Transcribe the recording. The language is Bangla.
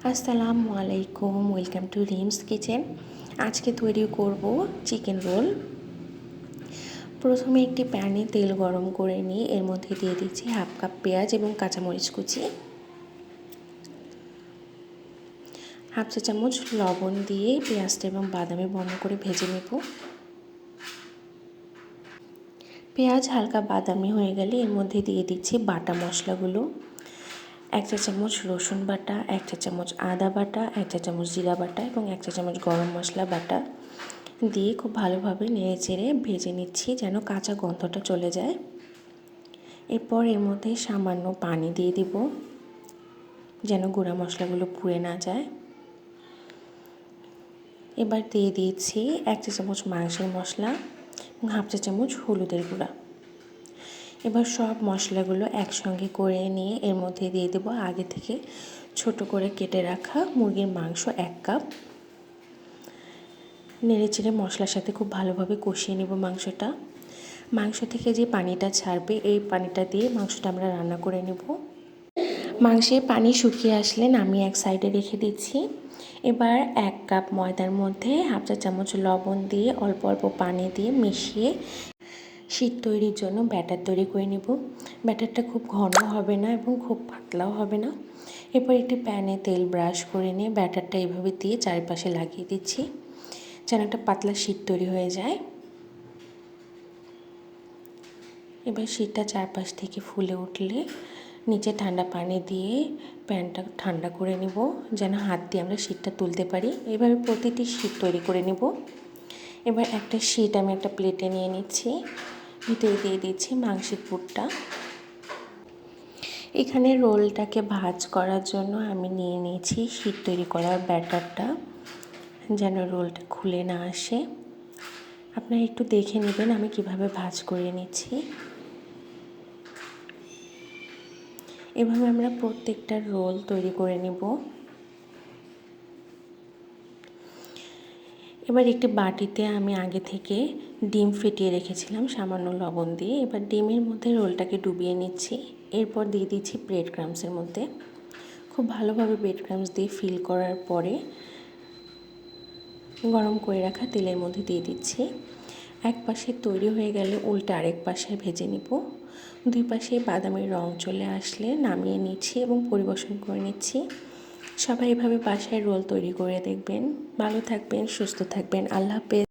আসসালামু আলাইকুম, ওয়েলকাম টু রিমস কিচেন। আজকে তৈরি করব চিকেন রোল। প্রথমে একটি প্যানে তেল গরম করে নিয়ে এর মধ্যে দিয়ে দিচ্ছি হাফ কাপ পেঁয়াজ এবং কাঁচামরিচ কুচি, হাফ চা চামচ লবণ দিয়ে পেঁয়াজটা এবং বাদামি বর্ণ করে ভেজে নেব। পেঁয়াজ হালকা বাদামি হয়ে গেলে এর মধ্যে দিয়ে দিচ্ছি বাটা মশলাগুলো। 1 চা চামচ রসুন বাটা, 1 চা চামচ আদা বাটা, 1 চা চামচ জিরা বাটা এবং 1 চা চামচ গরম মশলা বাটা দিয়ে খুব ভালোভাবে নেড়েচেড়ে ভেজে নিচ্ছি যেন কাঁচা গন্ধটা চলে যায়। এরপর এর মধ্যে সামান্য পানি দিয়ে দিব যেন গুঁড়া মশলাগুলো পুড়ে না যায়। এবার দিয়ে দিয়েছি 1 চা চামচ মাংসের মশলা এবং হাফ চা চামচ হলুদের গুঁড়া। এবার সব মশলাগুলো একসঙ্গে করে নিয়ে এর মধ্যে দিয়ে দেব আগে থেকে ছোট করে কেটে রাখা মুরগির মাংস 1 কাপ। নেড়েচেড়ে মশলার সাথে খুব ভালোভাবে কষিয়ে নেব মাংসটা। মাংস থেকে যে পানিটা ছাড়বে এই পানিটা দিয়ে মাংসটা আমরা রান্না করে নেব। মাংসের পানি শুকিয়ে আসলে নামিয়ে এক সাইডে রেখে দিচ্ছি। এবার 1 কাপ ময়দার মধ্যে হাফ চা চামচ লবণ দিয়ে অল্প অল্প পানি দিয়ে মিশিয়ে শীত তৈরির জন্য ব্যাটার তৈরি করে নেব। ব্যাটারটা খুব ঘন হবে না এবং খুব পাতলাও হবে না। এরপর একটি প্যানে তেল ব্রাশ করে নিয়ে ব্যাটারটা এভাবে দিয়ে চারপাশে লাগিয়ে দিচ্ছি যেন একটা পাতলা শীত তৈরি হয়ে যায়। এবার শীতটা চারপাশ থেকে ফুলে উঠলে নিচে ঠান্ডা পানি দিয়ে প্যানটা ঠান্ডা করে নেব যেন হাত দিয়ে আমরা শীতটা তুলতে পারি। এভাবে প্রতিটি শীত তৈরি করে নেব। এবার একটা শীট আমি একটা প্লেটে নিয়ে নিচ্ছি, ভিতরে দিয়ে দিচ্ছি মাংসের পুরটা। এখানে রোলটাকে ভাজ করার জন্য আমি নিয়ে নিয়েছি শীত তৈরি করার ব্যাটারটা যেন রোলটা খুলে না আসে। আপনারা একটু দেখে নেবেন আমি কিভাবে ভাজ করে নিচ্ছি। এভাবে আমরা প্রত্যেকটা রোল তৈরি করে নেব। এবার একটি বাটিতে আমি আগে থেকে ডিম ফেটিয়ে রেখেছিলাম সামান্য লবণ দিয়ে। এবার ডিমের মধ্যে রোলটাকে ডুবিয়ে নিচ্ছি। এরপর দিয়ে দিচ্ছি ব্রেড ক্রাম্বসের মধ্যে। খুব ভালোভাবে ব্রেড ক্রাম্বস দিয়ে ফিল করার পরে গরম করে রাখা তেলের মধ্যে দিয়ে দিচ্ছি। এক পাশে তৈরি হয়ে গেলে উল্টে আরেক পাশে ভেজে নিব। দুই পাশে বাদামি রং চলে আসলে নামিয়ে নিচ্ছি এবং পরিবেশন করে নিচ্ছি। সবাই এভাবে বাসায় রোল তৈরি করে দেখবেন। ভালো থাকবেন, সুস্থ থাকবেন। আল্লাহ হাফেজ।